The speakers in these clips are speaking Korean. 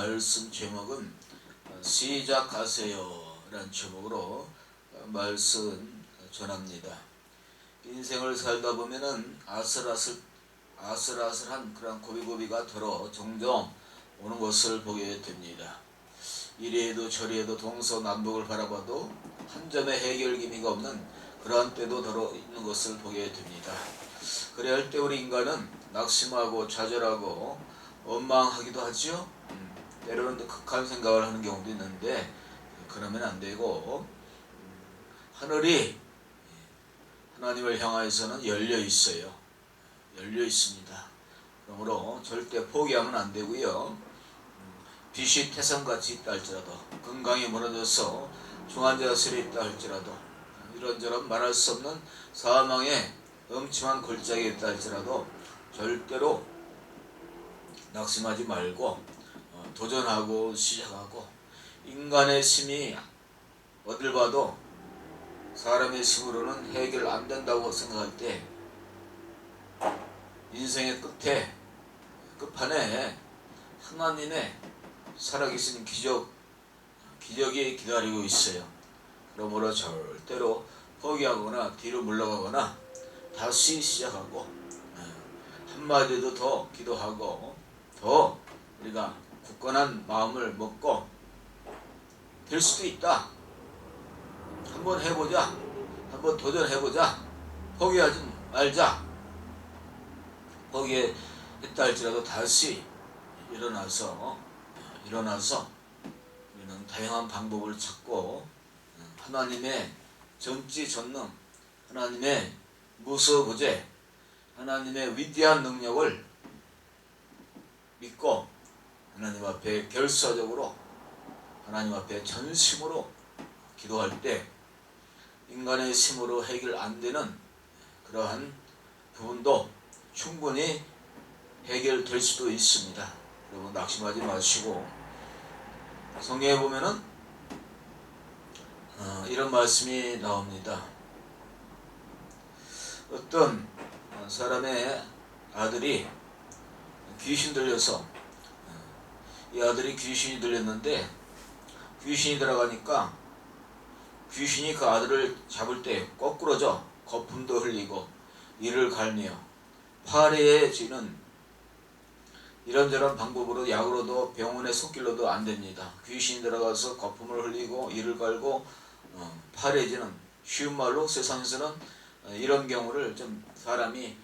말씀 제목은 시작하세요 라는 제목으로 말씀 전합니다. 인생을 살다 보면은 아슬아슬한 그런 고비고비가 들어 종종 오는 것을 보게 됩니다. 이리해도 저리해도 동서남북을 바라봐도 한 점의 해결 기미가 없는 그러한 때도 들어 있는 것을 보게 됩니다. 그래야 할 때 우리 인간은 낙심하고 좌절하고 원망하기도 하지요. 때로는 극한 생각을 하는 경우도 있는데 그러면 안 되고 하늘이 하나님을 향하여서는 열려 있어요. 열려 있습니다. 그러므로 절대 포기하면 안 되고요. 빛이 태산같이 있다 할지라도, 건강이 무너져서 중환자실에 있다 할지라도, 이런저런 말할 수 없는 사망의 음침한 골짜기에 있다 할지라도 절대로 낙심하지 말고 도전하고 시작하고, 인간의 힘이 어딜 봐도 사람의 힘으로는 해결 안 된다고 생각할 때 인생의 끝판에 하나님의 살아계신 기적이 기다리고 있어요. 그러므로 절대로 포기하거나 뒤로 물러가거나 다시 시작하고, 한마디도 더 기도하고 더 우리가 굳건한 마음을 먹고 될 수도 있다. 한번 해보자. 한번 도전해보자. 포기하지 말자. 포기했다 할지라도 다시 일어나서 우리는 다양한 방법을 찾고 하나님의 전지전능, 하나님의 무서부재, 하나님의 위대한 능력을 믿고 하나님 앞에 결사적으로, 하나님 앞에 전심으로 기도할 때 인간의 힘으로 해결 안 되는 그러한 부분도 충분히 해결될 수도 있습니다. 여러분 낙심하지 마시고, 성경에 보면은 이런 말씀이 나옵니다. 어떤 사람의 아들이 귀신 들려서, 이 아들이 귀신이 들렸는데 귀신이 들어가니까 귀신이 그 아들을 잡을 때 거꾸로져 거품도 흘리고 이를 갈며 파래해지는 이런저런 방법으로 약으로도 병원에 손길로도 안 됩니다. 귀신이 들어가서 거품을 흘리고 이를 갈고 파래해지는, 쉬운 말로 세상에서는 이런 경우를 좀 사람이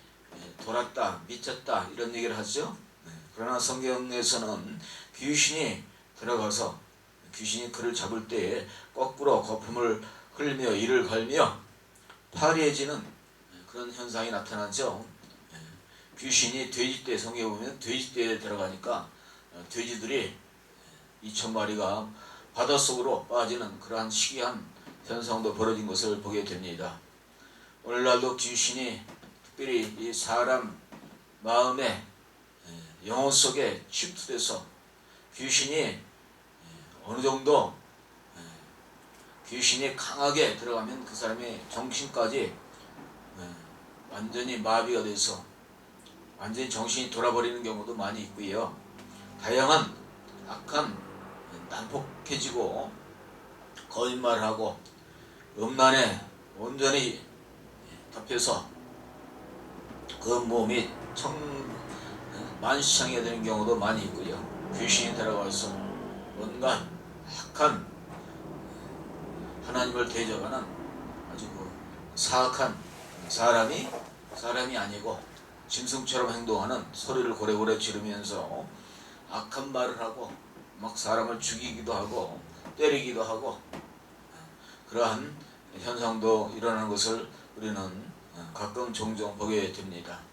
돌았다, 미쳤다 이런 얘기를 하죠. 그러나 성경에서는 귀신이 들어가서 귀신이 그를 잡을 때에 거꾸로 거품을 흘리며 이를 갈며 파리해지는 그런 현상이 나타나죠. 귀신이 돼지떼, 성경에 보면 돼지떼에 들어가니까 돼지들이 2,000마리가 바닷속으로 빠지는 그러한 희귀한 현상도 벌어진 것을 보게 됩니다. 오늘날도 귀신이 특별히 이 사람 마음에, 영혼 속에 침투돼서 귀신이 어느 정도 귀신이 강하게 들어가면 그 사람의 정신까지 완전히 마비가 돼서 완전히 정신이 돌아버리는 경우도 많이 있고요. 다양한 악한, 난폭해지고 거짓말하고 음란에 온전히 덮여서 그 몸이 만시창이가 되는 경우도 많이 있고요. 귀신이 들어가서 온갖 악한, 하나님을 대적하는 아주 사악한 사람이 아니고 짐승처럼 행동하는, 소리를 고래고래 지르면서 악한 말을 하고 막 사람을 죽이기도 하고 때리기도 하고 그러한 현상도 일어나는 것을 우리는 가끔 종종 보게 됩니다.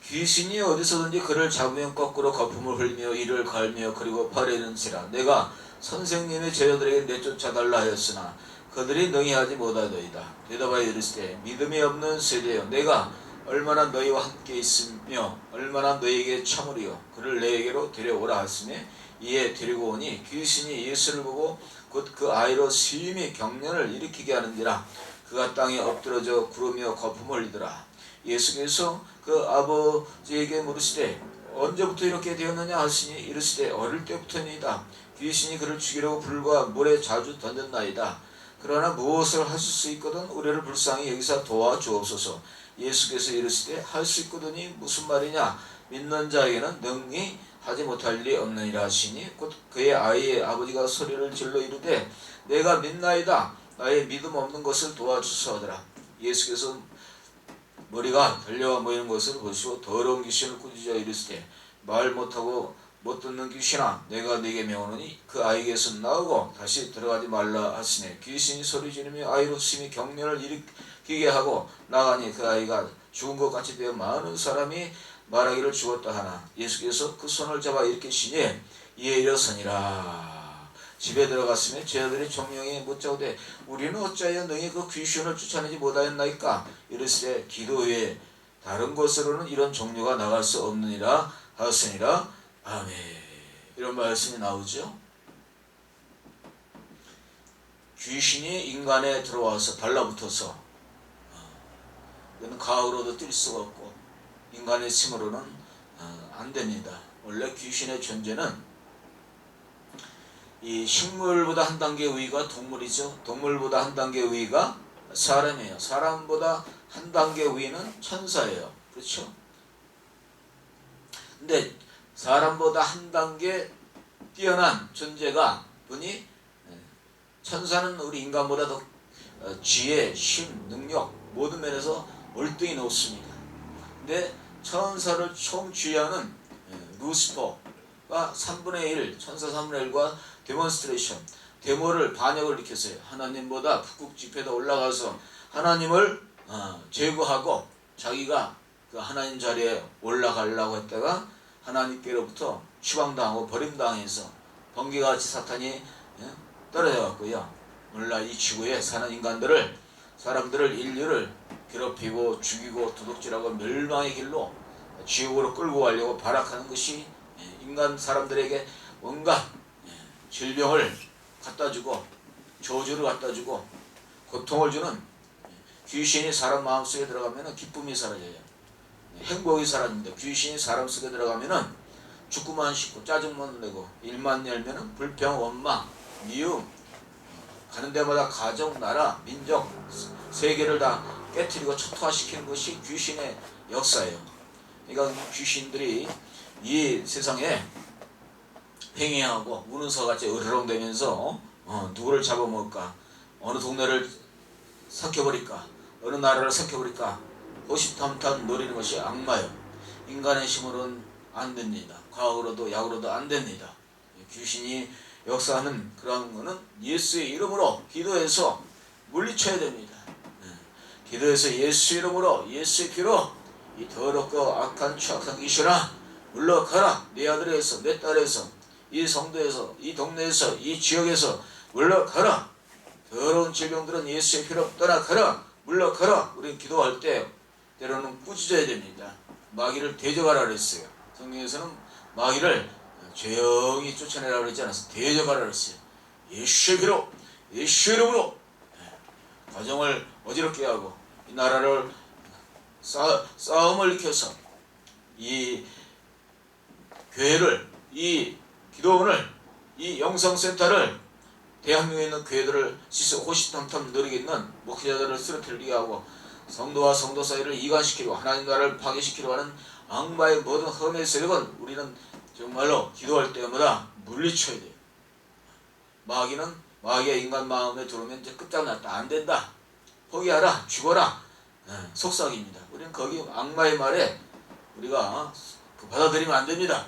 귀신이 어디서든지 그를 잡으면 거꾸로 거품을 흘리며 이를 갈며 그리고 파래는지라. 내가 선생님의 제자들에게 내쫓아달라 하였으나 그들이 능히 하지 못하더이다. 대답하여 이르시되 믿음이 없는 세대여, 내가 얼마나 너희와 함께 있으며 얼마나 너희에게 참으리요. 그를 내게로 데려오라 하시매 이에 데리고 오니 귀신이 예수를 보고 곧 그 아이로 심히 경련을 일으키게 하는지라. 그가 땅에 엎드러져 구르며 거품을 흘리더라. 예수께서 그 아버지에게 물으시되 언제부터 이렇게 되었느냐 하시니 이르시되 어릴 때부터니이다. 귀신이 그를 죽이려고 불과 물에 자주 던졌나이다. 그러나 무엇을 하실 수 있거든 우리를 불쌍히 여기서 도와주옵소서. 예수께서 이르시되 할 수 있거든이 무슨 말이냐. 믿는 자에게는 능히 하지 못할 일이 없느니라 하시니 곧 그의 아이의 아버지가 소리를 질러 이르되 내가 믿나이다. 나의 믿음 없는 것을 도와주소서 하더라. 예수께서 머리가 달려와 모이는 것을 보시고 더러운 귀신을 꾸짖어 이르시되 말 못하고 못 듣는 귀신아 내가 네게 명하노니 그 아이에게서 나오고 다시 들어가지 말라 하시니 귀신이 소리 지르며 아이로 심히 경련을 일으키게 하고 나가니 그 아이가 죽은 것 같이 되어 많은 사람이 말하기를 죽었다 하나 예수께서 그 손을 잡아 일으키시니 이에 일어서니라. 집에 들어갔으면 제자들이 종명에 묻자오되 우리는 어찌하여 능히 그 귀신을 쫓아내지 못하였나이까. 이르시되 기도 외에 다른 곳으로는 이런 종류가 나갈 수 없느니라 하시니라. 아멘. 이런 말씀이 나오죠. 귀신이 인간에 들어와서 달라붙어서 이건 가으로도 뛸 수가 없고 인간의 힘으로는 안 됩니다. 원래 귀신의 존재는 이 식물보다 한 단계 위가 동물이죠. 동물보다 한 단계 위가 사람이에요. 사람보다 한 단계 위는 천사예요. 그렇죠? 근데 사람보다 한 단계 뛰어난 존재가 분이 천사는 우리 인간보다 더 지혜, 힘, 능력 모든 면에서 월등히 높습니다. 근데 천사를 총쥐하는 루시퍼가 3분의 1, 천사 3분의 1과 데몬스트레이션, 데모를 반역을 일으켰어요. 하나님보다 북극 지폐에 올라가서 하나님을 제거하고 자기가 그 하나님 자리에 올라가려고 했다가 하나님께로부터 추방당하고 버림당해서 번개같이 사탄이 떨어져갔고요. 오늘날 이 지구에 사는 인간들을 사람들을 인류를 괴롭히고 죽이고 도둑질하고 멸망의 길로 지옥으로 끌고 가려고 발악하는 것이 인간 사람들에게 온갖 질병을 갖다주고 저주를 갖다주고 고통을 주는 귀신이 사람 마음속에 들어가면 기쁨이 사라져요. 행복이 사라집니다. 귀신이 사람 속에 들어가면 죽고만 싶고 짜증만 내고 일만 열면 불평, 원망, 미움 가는 데마다 가정, 나라, 민족, 세계를 다 깨트리고 초토화시키는 것이 귀신의 역사예요. 그러니까 귀신들이 이 세상에 팽행하고 문은서같이 으르렁대면서 누구를 잡아먹을까, 어느 동네를 삭혀버릴까, 어느 나라를 삭혀버릴까 호시탐탐 노리는 것이 악마요. 인간의 힘으로는 안 됩니다. 과학으로도 약으로도 안 됩니다. 귀신이 역사하는 그런 거는 예수의 이름으로 기도해서 물리쳐야 됩니다. 기도해서 예수 이름으로 예수의 피로 이 더럽고 악한 추악한 귀신아 물러가라. 내 아들에서 내 딸에서 이 성도에서 이 동네에서 이 지역에서 물러가라. 더러운 질병들은 예수의 피로 떠나가라. 물러가라. 우리는 기도할 때 때로는 꾸짖어야 됩니다. 마귀를 대적하라 그랬어요. 성경에서는 마귀를 조용히 쫓아내라 그랬지 않았어요. 대적하라 그랬어요. 예수의 피로 예수의 이름으로 가정을 어지럽게 하고 이 나라를 싸움을 일으켜서 이 교회를 이 기도원을 이 영성센터를 대한민국에 있는 교회들을 호시탐탐 누리고 있는 목회자들을 쓰러뜨리게 하고 성도와 성도 사이를 이간시키고 하나님 나라를 파괴시키려 하는 악마의 모든 험의 세력은 우리는 정말로 기도할 때마다 물리쳐야 돼요. 마귀의 인간 마음에 들어오면 이제 끝장났다. 안 된다. 포기하라. 죽어라. 속삭입니다. 우리는 거기 악마의 말에 우리가 받아들이면 안 됩니다.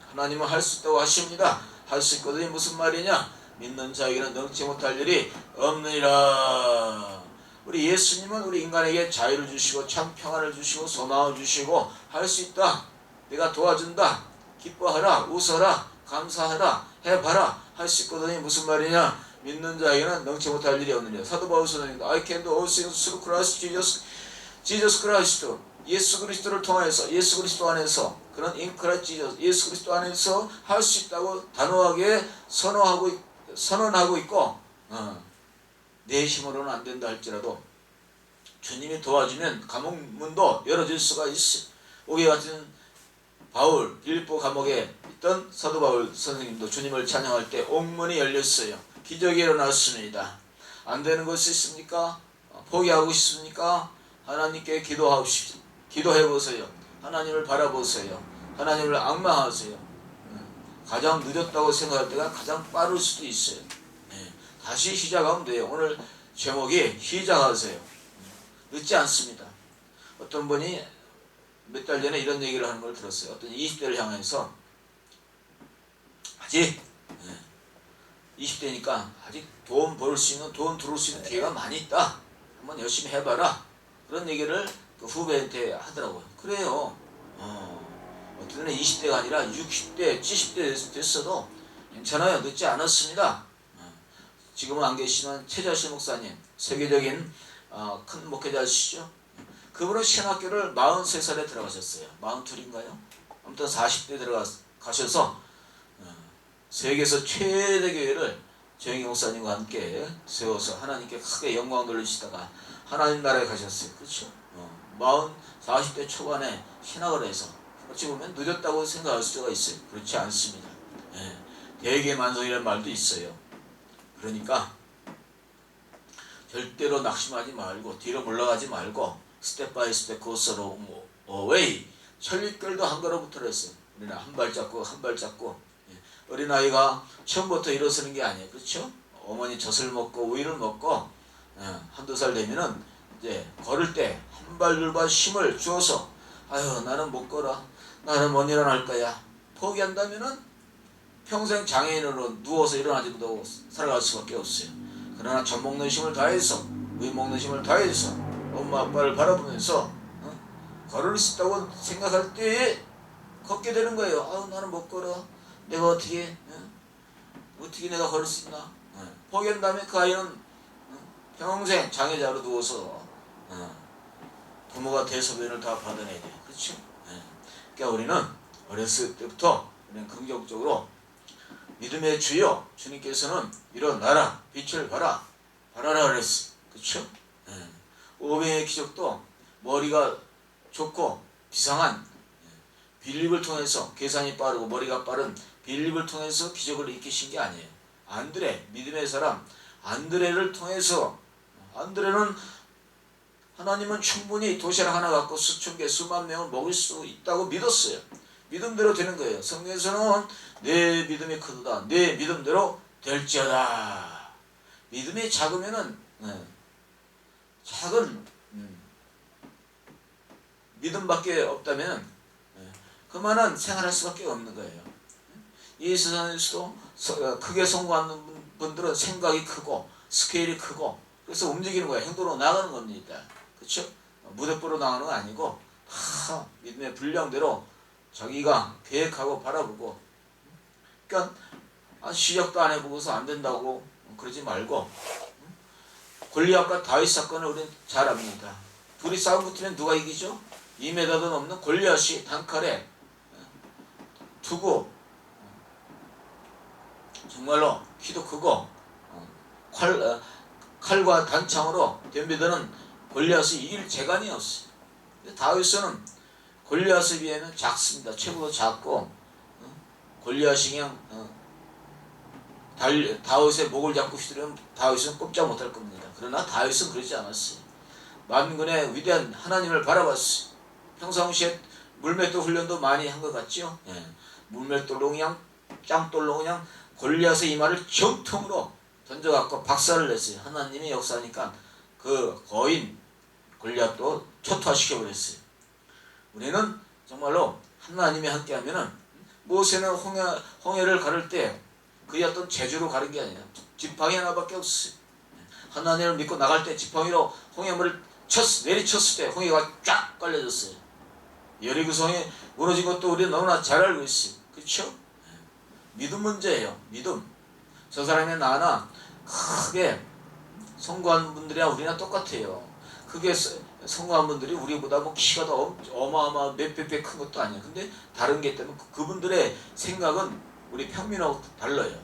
하나님은 할 수 있다고 하십니다. 할 수 있거든요. 무슨 말이냐? 믿는 자에게는 능치 못할 일이 없느니라. 우리 예수님은 우리 인간에게 자유를 주시고 참 평안을 주시고 소망을 주시고 할 수 있다. 내가 도와준다. 기뻐하라. 웃어라. 감사하라. 해봐라. 할 수 있거든요. 무슨 말이냐? 믿는 자에게는 능치 못할 일이 없느니라. 사도 바울 선생님도 I can do all things through Christ Jesus Christ. 예수 그리스도를 통하여서 예수 그리스도 안에서 그런 in Christ Jesus 예수 그리스도 안에서 할 수 있다고 단호하게 선언하고 있고 내 힘으로는 안 된다 할지라도 주님이 도와주면 감옥문도 열어줄 수가 있어. 우리 같은 바울 빌립보 감옥에 있던 사도 바울 선생님도 주님을 찬양할 때 옥문이 열렸어요. 기적이 일어났습니다. 안 되는 것이 있습니까? 포기하고 싶습니까? 하나님께 기도하십시오. 기도해보세요. 하나님을 바라보세요. 하나님을 앙망하세요. 가장 늦었다고 생각할 때가 가장 빠를 수도 있어요. 다시 시작하면 돼요. 오늘 제목이 시작하세요. 늦지 않습니다. 어떤 분이 몇 달 전에 이런 얘기를 하는 걸 들었어요. 어떤 20대를 향해서 아직 20대니까 아직 돈 벌 수 있는, 돈 들어올 수 있는 기회가 많이 있다. 한번 열심히 해봐라. 그런 얘기를 그 후배한테 하더라고요. 그래요. 어떤 애는 20대가 아니라 60대, 70대 됐어도 괜찮아요. 늦지 않았습니다. 지금은 안 계시지만 최자실 목사님, 세계적인 큰 목회자시죠. 그분은 신학교를 43살에 들어가셨어요. 42인가요? 아무튼 40대 들어가셔서 세계에서 최대 교회를 정희 목사님과 함께 세워서 하나님께 크게 영광 돌리시다가 하나님 나라에 가셨어요. 그렇죠? 40대 초반에 신학을 해서 어찌 보면 늦었다고 생각할 수가 있어요. 그렇지 않습니다. 대개만성이라는 말도 있어요. 그러니까 절대로 낙심하지 말고 뒤로 물러가지 말고 스텝 바이 스텝 고스로 어웨이. 천리길도 한 걸음부터 했어요. 우리는 한 발 잡고 한 발 잡고. 어린아이가 처음부터 일어서는 게 아니에요. 그렇죠? 어머니 젖을 먹고 우유를 먹고 한두 살 되면은 이제 걸을 때 한 발 두 발 힘을 주어서 아유 나는 못 걸어. 나는 못 일어날 거야. 포기한다면은 평생 장애인으로 누워서 일어나지 못하고 살아갈 수밖에 없어요. 그러나 젖 먹는 힘을 다해서 우유 먹는 힘을 다해서 엄마 아빠를 바라보면서 걸을 수 있다고 생각할 때 걷게 되는 거예요. 아유 나는 못 걸어. 내가 어떻게 내가 걸을 수 있나? 포기한 다음에 그 아이는 평생 장애자로 누워서 부모가 대소변을 다 받아내야 돼요. 그렇죠? 그러니까 우리는 어렸을 때부터 우리는 긍정적으로 믿음의 주여 주님께서는 일어나라 빛을 발하라 그랬어. 그렇죠? 오병의 기적도 머리가 좋고 비상한 빌립을 통해서 계산이 빠르고 머리가 빠른 빌립을 통해서 기적을 일으키신 게 아니에요. 안드레 믿음의 사람 안드레를 통해서 안드레는 하나님은 충분히 도시락 하나 갖고 수천 개 수만 명을 먹일 수 있다고 믿었어요. 믿음대로 되는 거예요. 성경에서는 내 믿음이 크도다. 내 믿음대로 될지어다. 믿음이 작으면은 작은 믿음밖에 없다면 그만한 생활할 수밖에 없는 거예요. 이 세상에서도 크게 성공하는 분들은 생각이 크고 스케일이 크고 그래서 움직이는 거예요. 행동으로 나가는 겁니다. 그렇죠? 무대뽀로 나가는 거 아니고 다 믿음의 분량대로 자기가 계획하고 바라보고 그러니까 시작도 안 해보고서 안 된다고 그러지 말고 골리앗과 다윗 사건을 우리는 잘 압니다. 둘이 싸움 붙으면 누가 이기죠? 2m도 넘는 골리앗이 단칼에 두고 정말로 키도 크고 칼과 단창으로 덤비드는 골리앗이 이길 재간이 없어요. 다윗은 골리앗에 비하면 작습니다. 체구도 작고 골리앗이 그냥 다윗의 목을 잡고 휘두르면 다윗은 꼼짝 못할 겁니다. 그러나 다윗은 그러지 않았어요. 만군의 위대한 하나님을 바라봤어요. 평상시에 물맷돌 훈련도 많이 한 것 같죠? 물맷돌로 그냥 짱돌로 그냥 골리앗의 이마를 정통으로 던져갖고 박살을 냈어요. 하나님의 역사니까 그 거인 골리앗도 초토화시켜버렸어요. 우리는 정말로 하나님이 함께하면은 모세는 홍해를 가를 때 그의 어떤 재주로 가른 게 아니에요. 지팡이 하나밖에 없어요. 하나님을 믿고 나갈 때 지팡이로 홍해물을 내리쳤을 때 홍해가 쫙 깔려졌어요. 여리고 성이 무너진 것도 우리는 너무나 잘 알고 있어요. 그렇죠? 믿음 문제예요. 믿음. 저 사람이 나나 크게 성공한 분들이랑 우리나 똑같아요. 크게 성공한 분들이 우리보다 뭐 키가 더 어마어마 몇백 배 큰 것도 아니에요. 근데 다른 게 있다면 그분들의 생각은 우리 평민하고 달라요.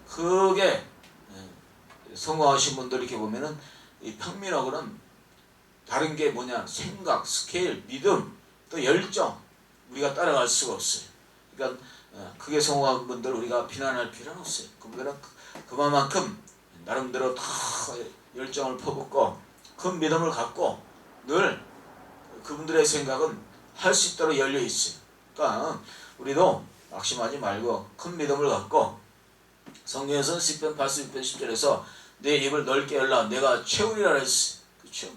그게 성공하신 분들 이렇게 보면은 이 평민하고는 다른 게 뭐냐? 생각, 스케일, 믿음, 또 열정 우리가 따라갈 수가 없어요. 그러니까 크게 성공한 분들 우리가 비난할 필요는 없어요. 그분들은 그만큼 나름대로 다 열정을 퍼붓고 큰 믿음을 갖고 늘 그분들의 생각은 할 수 있도록 열려 있어요. 그러니까 우리도 낙심하지 말고 큰 믿음을 갖고 성경에서는 시편 86편 10절에서 내 입을 넓게 열라 내가 채우리라 했어요. 그렇죠?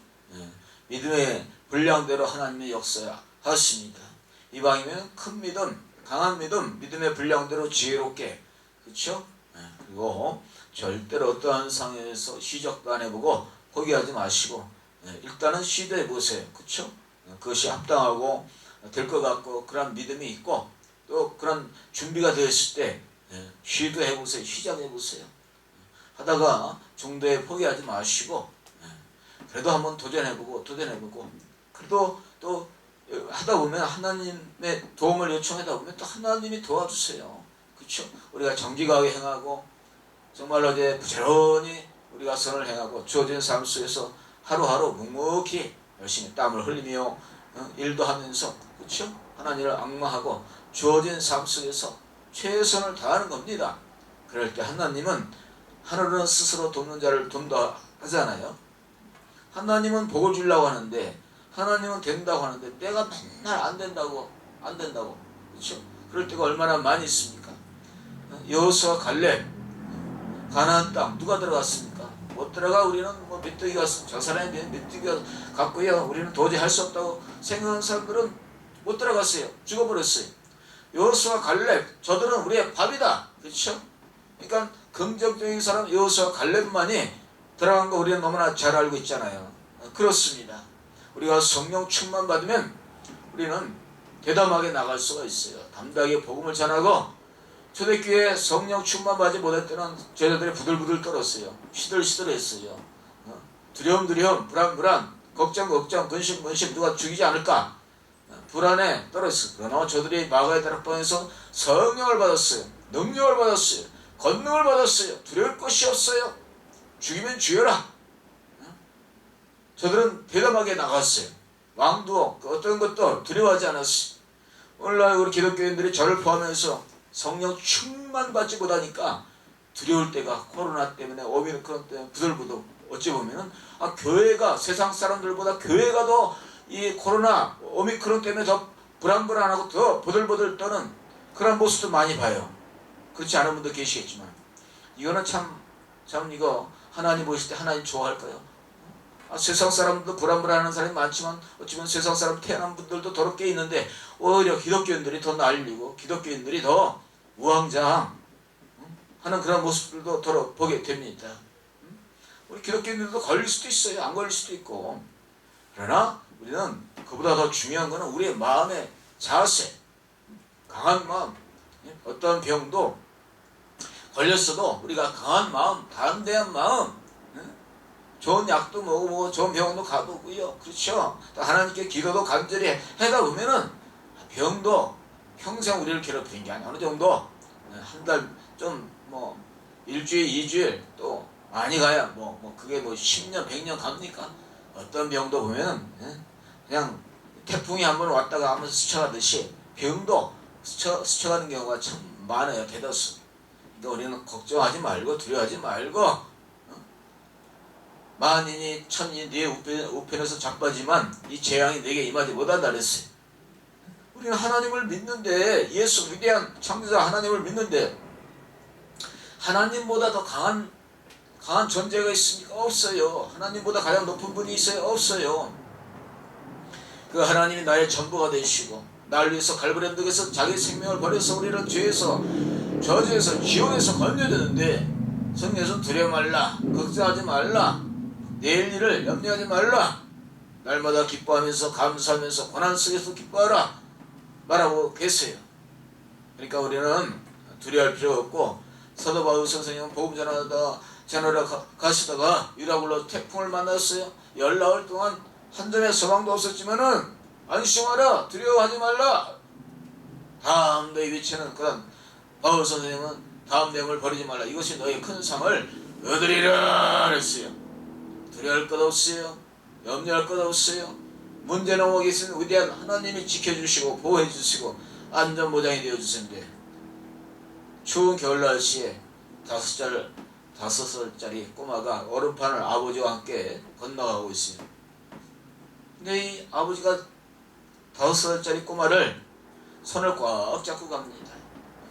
믿음의 분량대로 하나님의 역사야 하십니다. 이방이면 큰 믿음, 강한 믿음, 믿음의 분량대로 지혜롭게, 그렇죠? 그리고 절대로 어떠한 상황에서 시적도 안 해보고 포기하지 마시고 일단은 시도해 보세요. 그렇죠? 그것이 합당하고 될 것 같고 그런 믿음이 있고 또 그런 준비가 되었을 때 시도해 보세요. 시작해 보세요. 하다가 중도에 포기하지 마시고 그래도 한번 도전해보고 그래도 또 하다 보면 하나님의 도움을 요청하다 보면 또 하나님이 도와주세요. 그렇죠? 우리가 정직하게 행하고 정말로 이제 부지런히 우리가 선을 행하고 주어진 삶 속에서 하루하루 묵묵히 열심히 땀을 흘리며 일도 하면서 그렇죠? 하나님을 앙망하고 주어진 삶 속에서 최선을 다하는 겁니다. 그럴 때 하나님은 하늘은 스스로 돕는 자를 돕다 하잖아요. 하나님은 복을 주려고 하는데 하나님은 된다고 하는데 내가 맨날 안 된다고 그렇죠? 그럴 때가 얼마나 많이 있습니까? 여호수아 갈렙 가나안 땅 누가 들어갔습니까? 못 들어가. 우리는 뭐 메뚜기가 저 사람이 메뚜기가 같고요. 우리는 도저히 할 수 없다고 생각하는 사람들은 못 들어갔어요. 죽어버렸어요. 여호수아 갈렙 저들은 우리의 밥이다. 그렇죠? 그러니까 긍정적인 사람 여호수아 갈렙만이 들어간 거 우리는 너무나 잘 알고 있잖아요. 그렇습니다. 우리가 성령 충만 받으면 우리는 대담하게 나갈 수가 있어요. 담대하게 복음을 전하고 초대교회에 성령 충만 받지 못할 때는 제자들이 부들부들 떨었어요. 시들시들했어요. 두려움 불안 걱정 근심 누가 죽이지 않을까 불안에 떨었어요. 그러나 저들이 마가의 다락방에서 성령을 받았어요. 능력을 받았어요. 권능을 받았어요. 두려울 것이 없어요. 죽이면 죽여라. 저들은 대담하게 나갔어요. 왕도 어떤 것도 두려워하지 않았어요. 오늘날 우리 기독교인들이 저를 포함해서 성령 충만 받지 못하니까 두려울 때가 코로나 때문에 오미크론 때문에 부들부들 어찌 보면은 교회가 세상 사람들보다 교회가 더 이 코로나 오미크론 때문에 더 불안불안하고 더 보들보들 떠는 그런 모습도 많이 봐요. 그렇지 않은 분도 계시겠지만 이거는 참 이거 하나님 보실 때 하나님 좋아할까요? 세상 사람도 불안불안한 사람이 많지만 어찌보면 세상 사람 태어난 분들도 더럽게 있는데 오히려 기독교인들이 더 날리고 기독교인들이 더 우왕좌왕 하는 그런 모습들도 더러 보게 됩니다. 우리 기독교인들도 걸릴 수도 있어요. 안 걸릴 수도 있고. 그러나 우리는 그보다 더 중요한 것은 우리의 마음의 자세, 강한 마음. 어떤 병도 걸렸어도 우리가 강한 마음, 담대한 마음, 좋은 약도 먹어보고 좋은 병원도 가보고요. 그렇죠? 또 하나님께 기도도 간절히 하다 보면은 병도 평생 우리를 괴롭히는 게 아니야. 어느 정도 한 달 좀 뭐 일주일, 2주일 또 많이 가야 그게 10년, 100년 갑니까? 어떤 병도 보면은 그냥 태풍이 한번 왔다가 하면서 스쳐가듯이 병도 스쳐가는 경우가 참 많아요. 대다수. 그러니까 우리는 걱정하지 말고 두려워하지 말고 만인이 천인이 네 우편에서 자빠지만 이 재앙이 내게 임하지 못한다 그랬어요. 우리는 하나님을 믿는데 예수 위대한 창조자 하나님을 믿는데 하나님보다 더 강한 존재가 있습니까? 없어요. 하나님보다 가장 높은 분이 있어요? 없어요. 그 하나님이 나의 전부가 되시고 나를 위해서 갈보리 언덕에서 자기 생명을 버려서 우리를 죄에서 저주에서 지옥에서 건져주는데 성경에서 두려워 말라 걱정하지 말라 내일 일을 염려하지 말라 날마다 기뻐하면서 감사하면서 고난 속에서 기뻐하라 말하고 계세요. 그러니까 우리는 두려워할 필요가 없고 사도 바울 선생님은 복음 전하러 가시다가 유라굴로 태풍을 만났어요. 열나흘 동안 한 점의 소망도 없었지만은 안심하라 두려워하지 말라 다음 너희 위치는 그런 바울 선생님은 다음 내용을 버리지 말라 이것이 너희 큰 상을 얻으리라 그랬어요. 두려워할 것 없어요. 염려할 것 없어요. 문제 넘어 계신 위대한 하나님이 지켜주시고 보호해주시고 안전보장이 되어주시는데 추운 겨울 날씨에 5살짜리 꼬마가 얼음판을 아버지와 함께 건너가고 있어요. 근데 이 아버지가 5살짜리 꼬마를 손을 꽉 잡고 갑니다.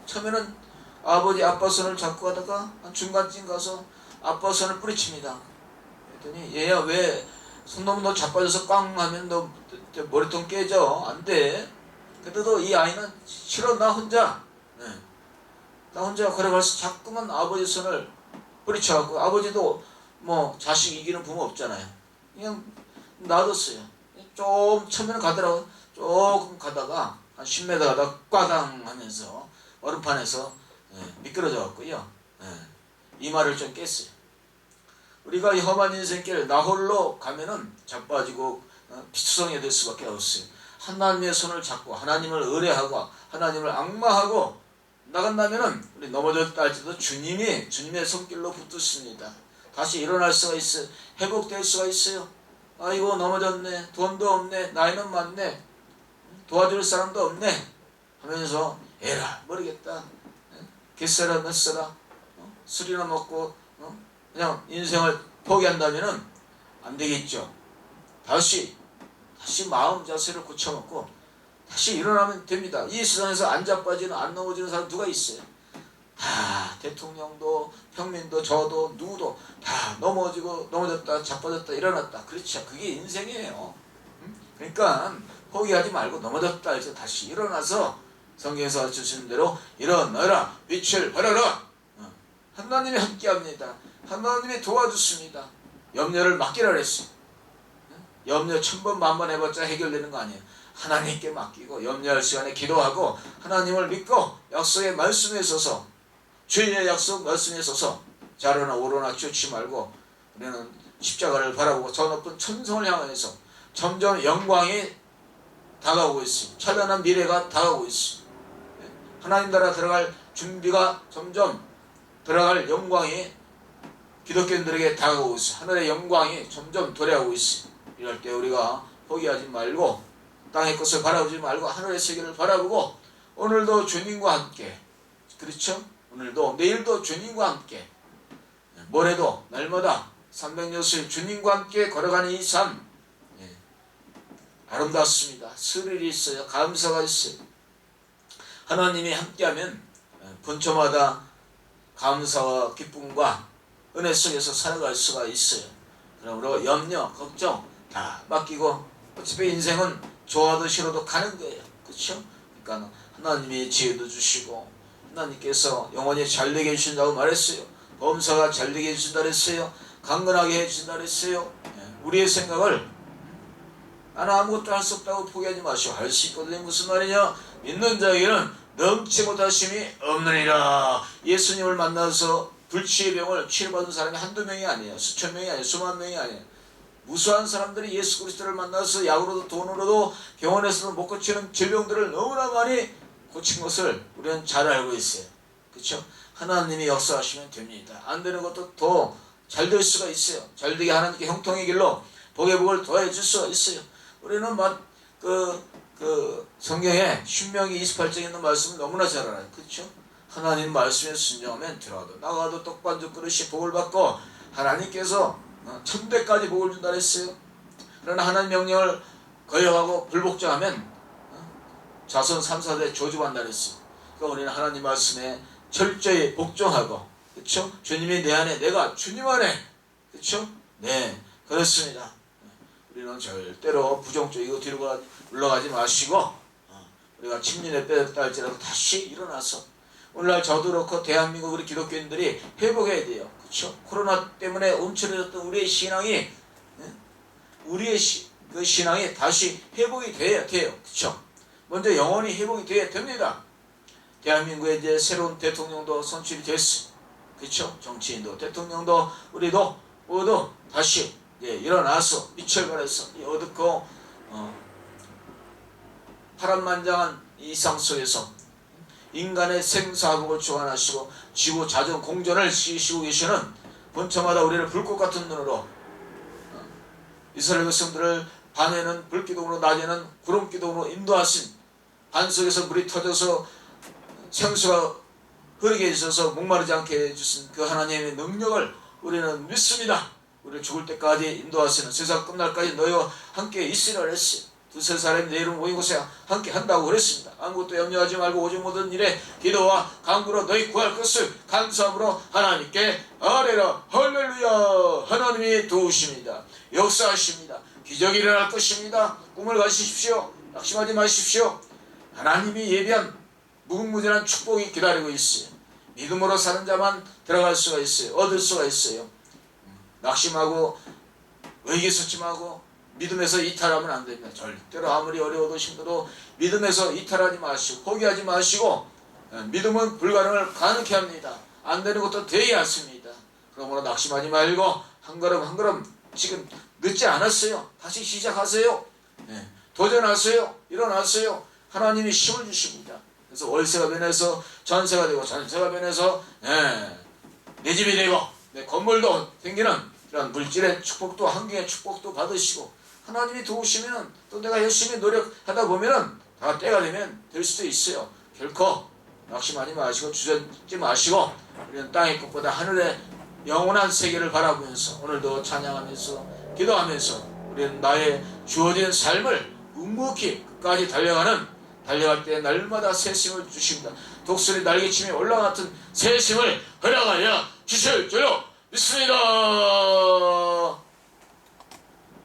처음에는 아빠 손을 잡고 가다가 한 중간쯤 가서 아빠 손을 뿌리칩니다. 그랬더니 얘야 왜 손놈 너 자빠져서 꽝 하면 너 머리통 깨져 안 돼. 그래도 이 아이는 싫어 나 혼자 걸어가서 자꾸만 아버지 손을 뿌리쳐갖고 아버지도 뭐 자식 이기는 부모 없잖아요. 그냥 놔뒀어요. 좀 처음에는 가더라고. 조금 가다가 한 10m 가다가 꽈당 하면서 얼음판에서 미끄러져 갖고요. 이마를 좀 깼어요. 우리가 이 험한 인생길 나 홀로 가면은 자빠지고 피투성이 될 수밖에 없어요. 하나님의 손을 잡고 하나님을 의뢰하고 하나님을 앙마하고 나간다면은 우리 넘어졌다 할지라도 주님의 손길로 붙으십니다. 다시 일어날 수가 있어요. 회복될 수가 있어요. 아이고 넘어졌네. 돈도 없네. 나이는 많네. 도와줄 사람도 없네. 하면서 에라 모르겠다. 갯살아 몇 살아 술이나 먹고 그냥 인생을 포기한다면은 안 되겠죠. 다시 마음 자세를 고쳐먹고 다시 일어나면 됩니다. 이 세상에서 안 자빠지는 안 넘어지는 사람 누가 있어요? 다 대통령도 평민도 저도 누구도 다 넘어졌다 자빠졌다 일어났다. 그렇죠. 그게 인생이에요. 그러니까 포기하지 말고 넘어졌다 해서 다시 일어나서 성경에서 주신 대로 일어나라 빛을 발하라. 하나님이 함께합니다. 하나님이 도와주십니다. 염려를 맡기라 그랬어요. 염려 1000번 만번 해봤자 해결되는 거 아니에요. 하나님께 맡기고 염려할 시간에 기도하고 하나님을 믿고 약속의 말씀에 있어서 주인의 약속 말씀에 있어서 좌로나 우로나 쫓지 말고 우리는 십자가를 바라보고 저 높은 천성을 향해서 점점 영광이 다가오고 있습니다. 찬란한 미래가 다가오고 있습니다. 하나님 나라 들어갈 준비가 점점 들어갈 영광이 기독교인들에게 다가오고 있어요. 하늘의 영광이 점점 도래하고 있어요. 이럴 때 우리가 포기하지 말고 땅의 것을 바라보지 말고 하늘의 세계를 바라보고 오늘도 주님과 함께 그렇죠? 오늘도 내일도 주님과 함께 모레도 날마다 360일 주님과 함께 걸어가는 이 삶 아름답습니다. 스릴이 있어요. 감사가 있어요. 하나님이 함께하면 본초마다 감사와 기쁨과 은혜 속에서 살아갈 수가 있어요. 그러므로 염려, 걱정 다 맡기고 어차피 인생은 좋아도 싫어도 가는 거예요. 그렇죠? 그러니까 하나님이 지혜도 주시고 하나님께서 영원히 잘되게 해주신다고 말했어요. 범사가 잘되게 해주신다 그랬어요. 강건하게 해주신다 그랬어요. 우리의 생각을 나는 아무것도 할 수 없다고 포기하지 마시고 할 수 있거든요. 무슨 말이냐? 믿는 자에게는 넘치 못하심이 없느니라. 예수님을 만나서 불치의 병을 치료받은 사람이 한두 명이 아니에요. 수천 명이 아니에요. 수만 명이 아니에요. 무수한 사람들이 예수 그리스도를 만나서 약으로도 돈으로도 병원에서도 못 고치는 질병들을 너무나 많이 고친 것을 우리는 잘 알고 있어요. 그렇죠? 하나님이 역사하시면 됩니다. 안 되는 것도 더 잘 될 수가 있어요. 잘 되게 하나님께 형통의 길로 복의 복을 더해 줄 수 있어요. 우리는 성경에 신명기 28장에 있는 말씀을 너무나 잘 알아요. 그렇죠? 하나님 말씀에 순종하면 들어가도 나가도 떡반죽 그릇이 복을 받고 하나님께서 천대까지 복을 준다 그랬어요. 그러나 하나님 명령을 거역하고 불복종하면 자손 3, 4대 저주받는다 그랬어요. 그러니까 우리는 하나님 말씀에 철저히 복종하고 그렇죠? 주님이 내 안에 내가 주님 안에 그렇죠? 네 그렇습니다. 우리는 절대로 부정적이고 뒤로 물러가지 마시고 우리가 침륜에 빼졌다 할지라도 다시 일어나서 오늘날 저도 그렇고 대한민국 우리 기독교인들이 회복해야 돼요. 그렇죠? 코로나 때문에 움츠러졌던 우리의 신앙이 그 신앙이 다시 회복이 돼야 돼요. 그렇죠? 먼저 영원히 회복이 돼야 됩니다. 대한민국에 이제 새로운 대통령도 선출이 됐어. 그렇죠? 정치인도 대통령도 우리도 모두 다시 일어나서 빛을 발해서 어둡고 파란만장한 이 상 속에서 인간의 생사복을 주관하시고 지구 자전 공전을 지으시고 계시는 본처마다 우리를 불꽃 같은 눈으로 이스라엘 백성들을 밤에는 불기둥으로 낮에는 구름기둥으로 인도하신, 반석에서 물이 터져서 생수가 흐르게 해주셔서 목마르지 않게 해주신 그 하나님의 능력을 우리는 믿습니다. 우리를 죽을 때까지 인도하시는, 세상 끝날까지 너희와 함께 있으라 그랬어요. 두세 사람이 내 이름 모인 곳에 함께 한다고 그랬습니다. 아무것도 염려하지 말고 오직 모든 일에 기도와 간구로 너희 구할 것을 감사함으로 하나님께 아뢰라. 할렐루야. 하나님이 도우십니다. 역사하십니다. 기적이 일어날 것입니다. 꿈을 가지십시오. 낙심하지 마십시오. 하나님이 예비한 무궁무진한 축복이 기다리고 있어요. 믿음으로 사는 자만 들어갈 수가 있어요. 얻을 수가 있어요. 낙심하고 의기소침하고 믿음에서 이탈하면 안 됩니다. 절대로 아무리 어려워도 힘들어도 믿음에서 이탈하지 마시고 포기하지 마시고, 믿음은 불가능을 가능케 합니다. 안 되는 것도 되게 않습니다. 그러므로 낙심하지 말고 한 걸음 한 걸음, 지금 늦지 않았어요. 다시 시작하세요. 도전하세요. 일어나세요. 하나님이 힘을 주십니다. 그래서 월세가 변해서 전세가 되고, 전세가 변해서 내 집이 되고 내 건물도 생기는 이런 물질의 축복도, 환경의 축복도 받으시고, 하나님이 도우시면 또 내가 열심히 노력하다 보면은 다 때가 되면 될 수도 있어요. 결코 낙심하지 마시고 주저앉지 마시고, 우리는 땅의 것보다 하늘의 영원한 세계를 바라보면서 오늘도 찬양하면서 기도하면서 우리는 나의 주어진 삶을 묵묵히 끝까지 달려갈 때 날마다 새 힘을 주십니다. 독수리 날개침이 올라같은 새 힘을 허락하여 주실 줄로 믿습니다.